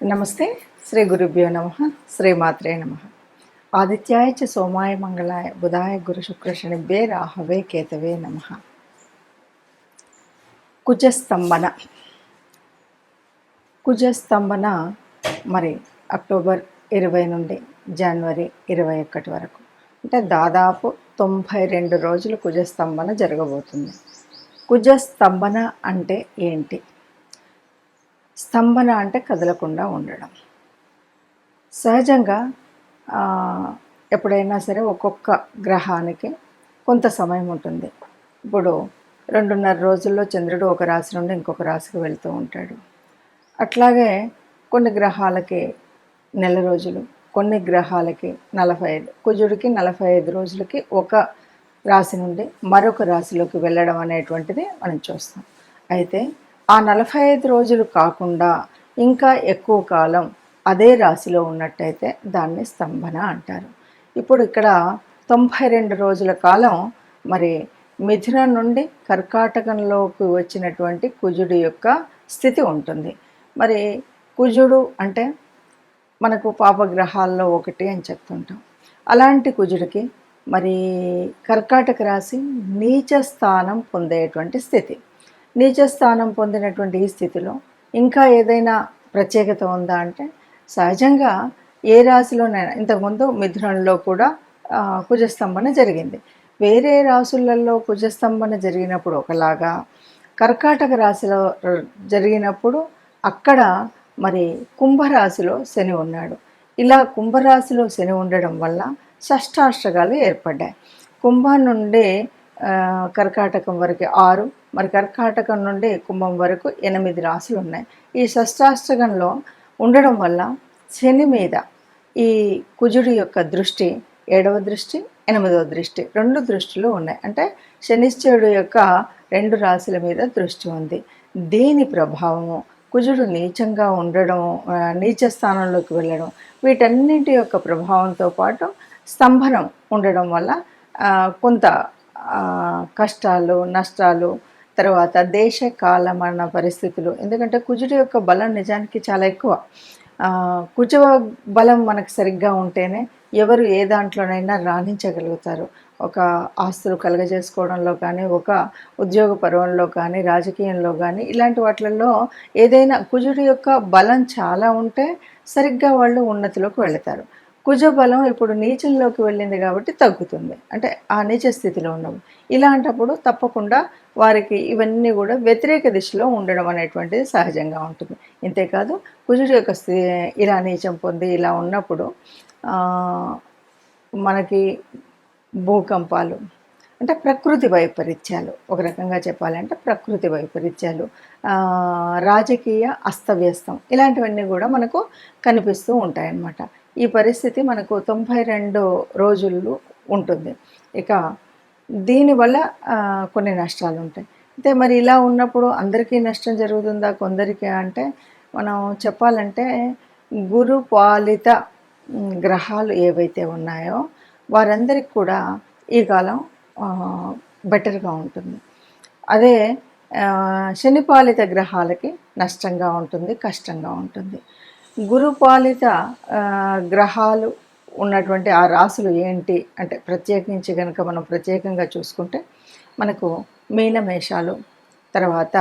నమస్తే. శ్రీ గురుభ్యో నమః. శ్రీమాత్రే నమః. ఆదిత్యాయ చ సోమాయ మంగళాయ బుధాయ గురు శుక్ర శనిభ్యే రాహవే కేతవే నమః. కుజస్తంభన. కుజస్తంభన మరి అక్టోబర్ 20 నుండి జనవరి 21 వరకు, అంటే దాదాపు 92 రోజులు కుజస్తంభన జరగబోతుంది. కుజస్తంభన అంటే ఏంటి? స్తంభన అంటే కదలకుండా ఉండడం. సహజంగా ఎప్పుడైనా సరే ఒక్కొక్క గ్రహానికి కొంత సమయం ఉంటుంది. ఇప్పుడు 2.5 రోజుల్లో చంద్రుడు ఒక రాశి నుండి ఇంకొక రాశికి వెళ్తూ ఉంటాడు. అట్లాగే కొన్ని గ్రహాలకి నెల రోజులు, కొన్ని గ్రహాలకి 45, కుజుడికి 45 రోజులకి ఒక రాశి నుండి మరొక రాశిలోకి వెళ్ళడం అనేటువంటిది మనం చూస్తాం. అయితే ఆ 45 రోజులు కాకుండా ఇంకా ఎక్కువ కాలం అదే రాశిలో ఉన్నట్టయితే దాన్ని స్తంభన అంటారు. ఇప్పుడు ఇక్కడ 92 రోజుల కాలం మరి మిథునం నుండి కర్కాటకంలోకి వచ్చినటువంటి కుజుడి యొక్క స్థితి ఉంటుంది. మరి కుజుడు అంటే మనకు పాపగ్రహాల్లో ఒకటి అని చెప్తుంటాం. అలాంటి కుజుడికి మరి కర్కాటక రాశి నీచ స్థానం పొందేటువంటి స్థితి. నీచ స్థానం పొందినటువంటి ఈ స్థితిలో ఇంకా ఏదైనా ప్రత్యేకత ఉందా అంటే, సహజంగా ఏ రాశిలోనైనా ఇంతకుముందు మిథునంలో కూడా కుజస్తంభన జరిగింది. వేరే రాశులలో కుజస్తంభన జరిగినప్పుడు ఒకలాగా, కర్కాటక రాశిలో జరిగినప్పుడు అక్కడ మరి కుంభరాశిలో శని ఉన్నాడు. ఇలా కుంభరాశిలో శని ఉండడం వల్ల షష్టాష్టకాలు ఏర్పడ్డాయి. కుంభం నుండి కర్కాటకం వరకు 6, మరి కర్కాటకం నుండి కుంభం వరకు 8 రాశులు ఉన్నాయి. ఈ షష్టాష్టకంలో ఉండడం వల్ల శని మీద ఈ కుజుడి యొక్క దృష్టి 7వ దృష్టి, 8వ దృష్టి, 2 దృష్టిలు ఉన్నాయి. అంటే శనిశ్చరుడు యొక్క 2 రాశుల మీద దృష్టి ఉంది. దీని ప్రభావము, కుజుడు నీచంగా ఉండడం, నీచ స్థానంలోకి వెళ్ళడం, వీటన్నింటి యొక్క ప్రభావంతో పాటు స్తంభనం ఉండడం వల్ల కొంత కష్టాలు, నష్టాలు, తర్వాత దేశ కాలమాన పరిస్థితులు. ఎందుకంటే కుజుడి యొక్క బలం నిజానికి చాలా ఎక్కువ. కుజ బలం మనకు సరిగ్గా ఉంటేనే ఎవరు ఏ దాంట్లోనైనా రాణించగలుగుతారు. ఒక ఆస్తులు కలుగజేసుకోవడంలో కానీ, ఒక ఉద్యోగ పర్వంలో కానీ, రాజకీయంలో కానీ, ఇలాంటి వాటిల్లో ఏదైనా కుజుడి యొక్క బలం చాలా ఉంటే సరిగ్గా వాళ్ళు ఉన్నతిలోకి వెళతారు. కుజ బలం ఇప్పుడు నీచంలోకి వెళ్ళింది కాబట్టి తగ్గుతుంది, అంటే ఆ నీచ స్థితిలో ఉన్నప్పుడు. ఇలాంటప్పుడు తప్పకుండా వారికి ఇవన్నీ కూడా వ్యతిరేక దిశలో ఉండడం అనేటువంటిది సహజంగా ఉంటుంది. ఇంతేకాదు కుజుడి యొక్క ఇలా నీచం పొంది ఇలా ఉన్నప్పుడు మనకి భూకంపాలు, అంటే ప్రకృతి వైపరీత్యాలు, ఒక రకంగా చెప్పాలంటే ప్రకృతి వైపరీత్యాలు, రాజకీయ అస్తవ్యస్తం, ఇలాంటివన్నీ కూడా మనకు కనిపిస్తూ ఉంటాయన్నమాట. ఈ పరిస్థితి మనకు 92 రోజులు ఉంటుంది. ఇక దీనివల్ల కొన్ని నష్టాలు ఉంటాయి. అయితే మరి ఇలా ఉన్నప్పుడు అందరికీ నష్టం జరుగుతుందా, కొందరికి అంటే మనం చెప్పాలంటే గురు పాలిత గ్రహాలు ఏవైతే ఉన్నాయో వారందరికీ కూడా ఈ కాలం బెటర్గా ఉంటుంది. అదే శనిపాలిత గ్రహాలకి నష్టంగా ఉంటుంది, కష్టంగా ఉంటుంది. గురుపాలిత గ్రహాలు ఉన్నటువంటి ఆ రాశులు ఏంటి అంటే, ప్రత్యేకించి కనుక మనం ప్రత్యేకంగా చూసుకుంటే మనకు మీనమేషాలు, తర్వాత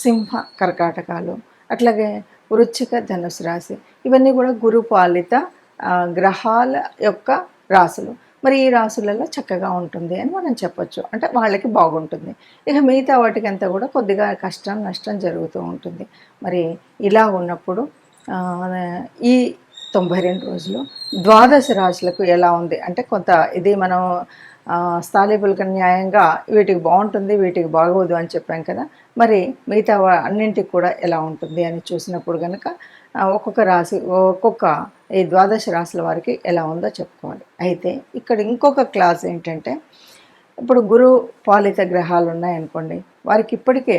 సింహ కర్కాటకాలు, అట్లాగే వృశ్చిక ధనుసు రాశి, ఇవన్నీ కూడా గురుపాలిత గ్రహాల యొక్క రాశులు. మరి ఈ రాశులలో చక్కగా ఉంటుంది అని మనం చెప్పొచ్చు, అంటే వాళ్ళకి బాగుంటుంది. ఇక మిగతా వాటికంతా కూడా కొద్దిగా కష్టం, నష్టం జరుగుతూ ఉంటుంది. మరి ఇలా ఉన్నప్పుడు ఈ 92 రోజులు ద్వాదశ రాశులకు ఎలా ఉంది అంటే, కొంత ఇది మనం స్థాళీపులక న్యాయంగా వీటికి బాగుంటుంది, వీటికి బాగోదు అని చెప్పాం కదా. మరి మిగతా అన్నింటికి కూడా ఎలా ఉంటుంది అని చూసినప్పుడు కనుక ఒక్కొక్క రాశి, ఒక్కొక్క ఈ ద్వాదశ రాశుల వారికి ఎలా ఉందో చెప్పుకోవాలి. అయితే ఇక్కడ ఇంకొక క్లాస్ ఏంటంటే, ఇప్పుడు గురు పాలిత గ్రహాలు ఉన్నాయనుకోండి, వారికి ఇప్పటికే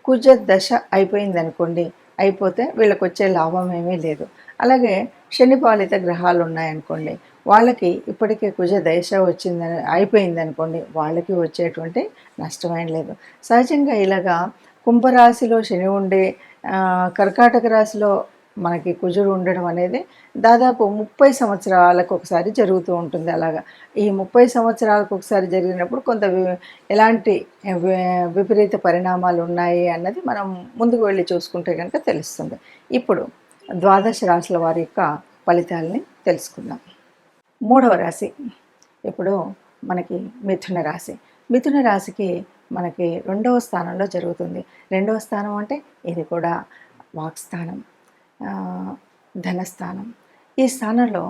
కుజ దశ అయిపోయింది అనుకోండి, అయిపోతే వీళ్ళకి వచ్చే లాభం ఏమీ లేదు. అలాగే శని పాలిత గ్రహాలు ఉన్నాయనుకోండి, వాళ్ళకి ఇప్పటికే కుజ దశ వచ్చిందని అయిపోయింది అనుకోండి, వాళ్ళకి వచ్చేటువంటి నష్టమేం లేదు. సహజంగా ఇలాగా కుంభరాశిలో శని ఉండి కర్కాటక రాశిలో మనకి కుజుడు ఉండడం అనేది దాదాపు 30 సంవత్సరాలకు ఒకసారి జరుగుతూ ఉంటుంది. అలాగా ఈ 30 సంవత్సరాలకు ఒకసారి జరిగినప్పుడు కొంత ఎలాంటి విపరీత పరిణామాలు ఉన్నాయి అన్నది మనం ముందుకు వెళ్ళి చూసుకుంటే కనుక తెలుస్తుంది. ఇప్పుడు ద్వాదశ రాశుల వారి యొక్క ఫలితాలని తెలుసుకుందాం. మూడవ రాశి ఇప్పుడు మనకి మిథున రాశి. మిథున రాశికి మనకి రెండవ స్థానంలో జరుగుతుంది. రెండవ స్థానం అంటే ఇది కూడా వాక్స్థానం, ధనస్థానం. ఈ స్థానంలో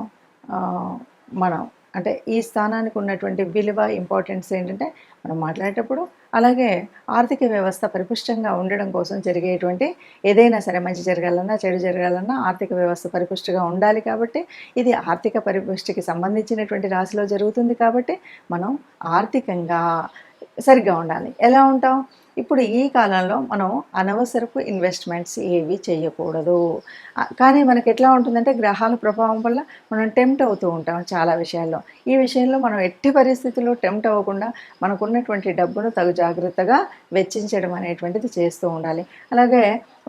మనం అంటే ఈ స్థానానికి ఉన్నటువంటి విలువ, ఇంపార్టెన్స్ ఏంటంటే మనం మాట్లాడేటప్పుడు అలాగే ఆర్థిక వ్యవస్థ పరిపుష్టంగా ఉండడం కోసం జరిగేటువంటి ఏదైనా సరే మంచి జరగాలన్నా చెడు జరగాలన్నా ఆర్థిక వ్యవస్థ పరిపుష్టిగా ఉండాలి. కాబట్టి ఇది ఆర్థిక పరిపుష్టికి సంబంధించినటువంటి రాశిలో జరుగుతుంది. కాబట్టి మనం ఆర్థికంగా సరిగ్గా ఉండాలి. ఎలా ఉంటాం? ఇప్పుడు ఈ కాలంలో మనం అనవసరపు ఇన్వెస్ట్మెంట్స్ ఏవి చేయకూడదు. కానీ మనకి ఎట్లా ఉంటుందంటే గ్రహాల ప్రభావం వల్ల మనం టెంప్ట్ అవుతూ ఉంటాం చాలా విషయాల్లో. ఈ విషయంలో మనం ఎట్టి పరిస్థితుల్లో టెంప్ట్ అవ్వకుండా మనకున్నటువంటి డబ్బును తగు జాగ్రత్తగా వెచ్చించడం అనేటువంటిది చేస్తూ ఉండాలి. అలాగే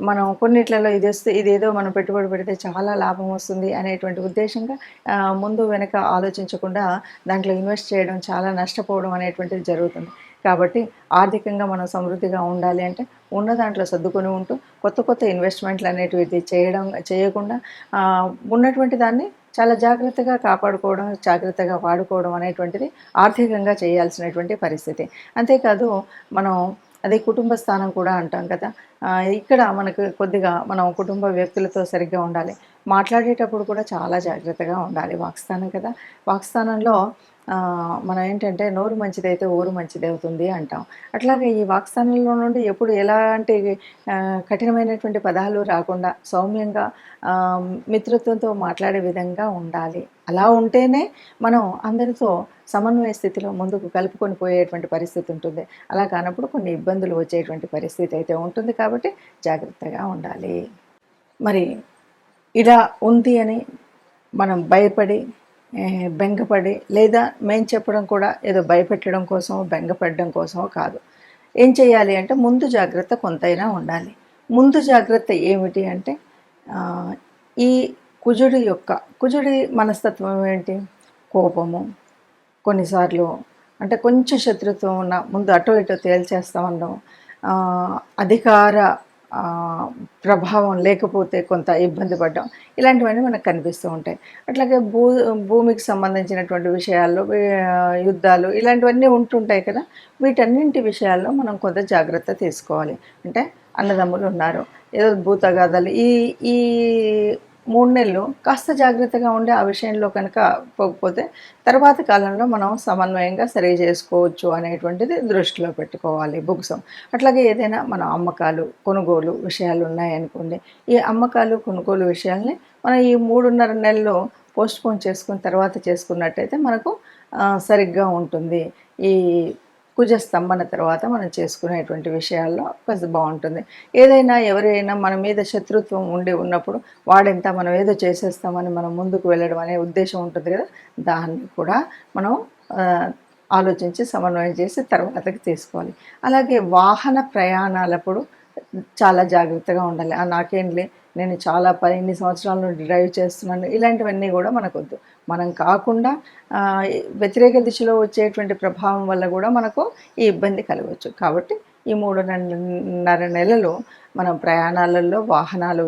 మనం కొన్నిట్లలో ఇదేదో మనం పెట్టుబడి పెడితే చాలా లాభం వస్తుంది అనేటువంటి ఉద్దేశంగా ముందు వెనక ఆలోచించకుండా దాంట్లో ఇన్వెస్ట్ చేయడం, చాలా నష్టపోవడం అనేటువంటిది జరుగుతుంది. కాబట్టి ఆర్థికంగా మనం సమృద్ధిగా ఉండాలి అంటే ఉన్న దాంట్లో సర్దుకొని ఉంటూ కొత్త ఇన్వెస్ట్మెంట్లు అనేటివి చేయకుండా ఉన్నటువంటి దాన్ని చాలా జాగ్రత్తగా కాపాడుకోవడం, జాగ్రత్తగా వాడుకోవడం అనేటువంటిది ఆర్థికంగా చేయాల్సినటువంటి పరిస్థితి. అంతేకాదు మనం అదే కుటుంబ స్థానం కూడా అంటాం కదా. ఇక్కడ మనకు కొద్దిగా మనం కుటుంబ వ్యక్తులతో సరిగ్గా ఉండాలి. మాట్లాడేటప్పుడు కూడా చాలా జాగ్రత్తగా ఉండాలి. వాక్స్థానం కదా. వాక్స్థానంలో మనం ఏంటంటే నోరు మంచిదైతే ఊరు మంచిది అవుతుంది అంటాం. అట్లాగే ఈ వాక్స్థానంలో నుండి ఎప్పుడు ఎలాంటి కఠినమైనటువంటి పదాలు రాకుండా సౌమ్యంగా మిత్రత్వంతో మాట్లాడే విధంగా ఉండాలి. అలా ఉంటేనే మనం అందరితో సమన్వయ స్థితిలో ముందుకు కలుపుకొని పోయేటువంటి పరిస్థితి ఉంటుంది. అలా కానప్పుడు కొన్ని ఇబ్బందులు వచ్చేటువంటి పరిస్థితి అయితే ఉంటుంది. కాబట్టి జాగ్రత్తగా ఉండాలి. మరి ఇలా ఉంది అని మనం భయపడి బెంగపడి లేదా మేము చెప్పడం కూడా ఏదో భయపెట్టడం కోసమో బెంగపెట్టడం కోసమో కాదు. ఏం చేయాలి అంటే ముందు జాగ్రత్త కొంతైనా ఉండాలి. ముందు జాగ్రత్త ఏమిటి అంటే ఈ కుజుడి మనస్తత్వం ఏంటి? కోపము, కొన్నిసార్లు అంటే కొంచెం శత్రుత్వం ఉన్న ముందు అటో ఇటో తేల్చేస్తామనడం, అధికార ప్రభావం లేకపోతే కొంత ఇబ్బంది పడ్డం, ఇలాంటివన్నీ మనకు కనిపిస్తూ ఉంటాయి. అట్లాగే భూమికి సంబంధించినటువంటి విషయాల్లో యుద్ధాలు ఇలాంటివన్నీ ఉంటుంటాయి కదా. వీటన్నింటి విషయాల్లో మనం కొంత జాగ్రత్త తీసుకోవాలి. అంటే అన్నదమ్ములు ఉన్నారు, ఏదో భూతగాథలు ఈ ఈ 3 నెలలు కాస్త జాగ్రత్తగా ఉండి ఆ విషయంలో కనుక పోకపోతే తర్వాత కాలంలో మనం సమన్వయంగా సరి చేసుకోవచ్చు అనేటువంటిది దృష్టిలో పెట్టుకోవాలి బుక్సం. అట్లాగే ఏదైనా మన అమ్మకాలు కొనుగోలు విషయాలు ఉన్నాయనుకోండి, ఈ అమ్మకాలు కొనుగోలు విషయాల్ని మనం ఈ 3.5 నెలలు పోస్ట్పోన్ చేసుకుని తర్వాత చేసుకున్నట్టయితే మనకు సరిగ్గా ఉంటుంది. ఈ కుజ స్తంభన తర్వాత మనం చేసుకునేటువంటి విషయాల్లో కొంచెం బాగుంటుంది. ఏదైనా ఎవరైనా మన మీద శత్రుత్వం ఉన్నప్పుడు వాడెంత మనం ఏదో చేసేస్తామని మనం ముందుకు వెళ్ళడం అనే ఉద్దేశం ఉంటుంది కదా. దాన్ని కూడా మనం ఆలోచించి సమన్వయం చేసి తర్వాతకి తీసుకోవాలి. అలాగే వాహన ప్రయాణాలప్పుడు చాలా జాగ్రత్తగా ఉండాలి. నాకేంలే నేను చాలా ఇన్ని సంవత్సరాల నుండి డ్రైవ్ చేస్తున్నాను, ఇలాంటివన్నీ కూడా మనకొద్దు. మనం కాకుండా వ్యతిరేక దిశలో వచ్చేటువంటి ప్రభావం వల్ల కూడా మనకు ఈ ఇబ్బంది కలగవచ్చు. కాబట్టి ఈ 3.5 నెలలు మనం ప్రయాణాలలో వాహనాల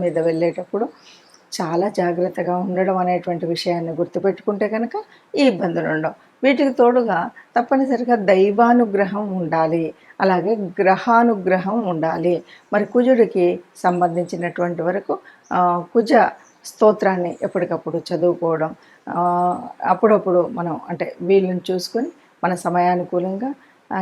మీద వెళ్ళేటప్పుడు చాలా జాగ్రత్తగా ఉండడం అనేటువంటి విషయాన్ని గుర్తుపెట్టుకుంటే కనుక ఈ ఇబ్బందులు ఉండవు. వీటికి తోడుగా తప్పనిసరిగా దైవానుగ్రహం ఉండాలి, అలాగే గ్రహానుగ్రహం ఉండాలి. మరి కుజుడికి సంబంధించినటువంటి వరకు కుజ స్తోత్రాన్ని ఎప్పటికప్పుడు చదువుకోవడం, అప్పుడప్పుడు మనం అంటే వీళ్ళని చూసుకొని మన సమయానుకూలంగా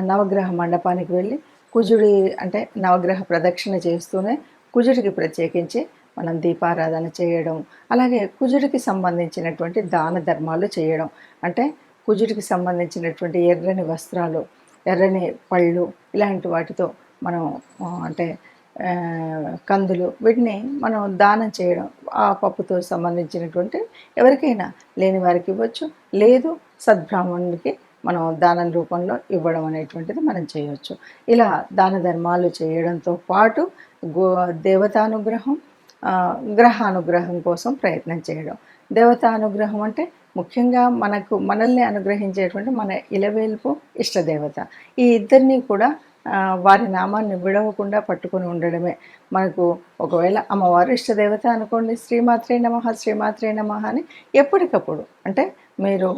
నవగ్రహ మండపానికి వెళ్ళి కుజుడి అంటే నవగ్రహ ప్రదక్షిణ చేస్తూనే కుజుడికి ప్రత్యేకించి మనం దీపారాధన చేయడం, అలాగే కుజుడికి సంబంధించినటువంటి దాన ధర్మాలు చేయడం. అంటే కుజుడికి సంబంధించినటువంటి ఎర్రని వస్త్రాలు, ఎర్రని పళ్ళు ఇలాంటి వాటితో మనం అంటే కందులు వీటిని మనం దానం చేయడం, ఆ పప్పుతో సంబంధించినటువంటి ఎవరికైనా లేని వారికి ఇవ్వచ్చు, లేదు సద్బ్రాహ్మణుడికి మనం దానం రూపంలో ఇవ్వడం అనేటువంటిది మనం చేయవచ్చు. ఇలా దాన ధర్మాలు చేయడంతో పాటు దేవతానుగ్రహం గ్రహానుగ్రహం కోసం ప్రయత్నం చేయడం. దేవతానుగ్రహం అంటే ముఖ్యంగా మనల్ని అనుగ్రహించేటువంటి మన ఇలవేల్పు ఇష్టదేవత. ఈ ఇద్దరిని కూడా వారి నామాన్ని విడవకుండా పట్టుకొని ఉండడమే. మనకు ఒకవేళ అమ్మవారు ఇష్టదేవత అనుకోండి, శ్రీమాత్రే నమః, శ్రీమాత్రే నమః అని ఎప్పటికప్పుడు అంటే మీరు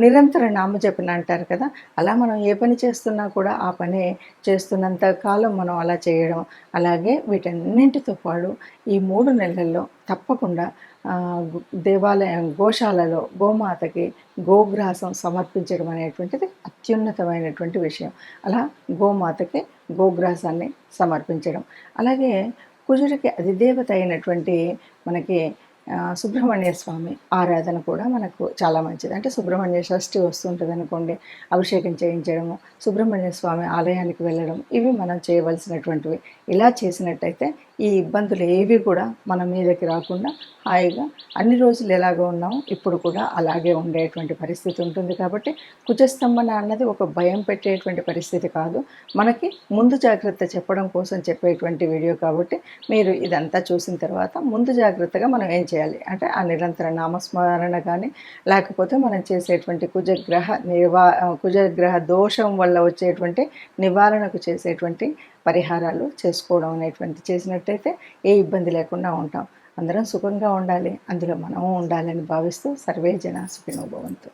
నిరంతర నామజపన అంటారు కదా! అలా మనం ఏ పని చేస్తున్నా కూడా ఆ పని చేస్తున్నంత కాలం మనం అలా చేయడం. అలాగే వీటన్నింటితో పాటు ఈ 3 నెలల్లో తప్పకుండా దేవాలయం గోశాలలో గోమాతకి గోగ్రాసం సమర్పించడం అనేటువంటిది అత్యున్నతమైనటువంటి విషయం. అలా గోమాతకి గోగ్రాసాన్ని సమర్పించడం. అలాగే కుజుడికి అధిదేవత అయినటువంటి మనకి సుబ్రహ్మణ్య స్వామి ఆరాధన కూడా మనకు చాలా మంచిది. అంటే సుబ్రహ్మణ్య షష్ఠి వస్తుంటుందనుకోండి, అభిషేకం చేయించడము, సుబ్రహ్మణ్య స్వామి ఆలయానికి వెళ్ళడం, ఇవి మనం చేయవలసినటువంటివి. ఇలా చేసినట్టయితే ఈ ఇబ్బందులు ఏవి కూడా మన మీదకి రాకుండా హాయిగా అన్ని రోజులు ఎలాగో ఉన్నామో ఇప్పుడు కూడా అలాగే ఉండేటువంటి పరిస్థితి ఉంటుంది. కాబట్టి కుజస్తంభన అన్నది ఒక భయం పెట్టేటువంటి పరిస్థితి కాదు, మనకి ముందు జాగ్రత్త చెప్పడం కోసం చెప్పేటువంటి వీడియో. కాబట్టి మీరు ఇదంతా చూసిన తర్వాత ముందు జాగ్రత్తగా మనం ఏం చేయాలి అంటే ఆ నిరంతర నామస్మరణ కానీ, లేకపోతే మనం చేసేటువంటి కుజగ్రహ దోషం వల్ల వచ్చేటువంటి నివారణకు చేసేటువంటి పరిహారాలు చేసుకోవడం అనేటువంటి చేసినట్టయితే ఏ ఇబ్బంది లేకుండా ఉంటాం. అందరం సుఖంగా ఉండాలి, అందులో మనము ఉండాలని భావిస్తూ సర్వే జన సుఖినో భవంతు.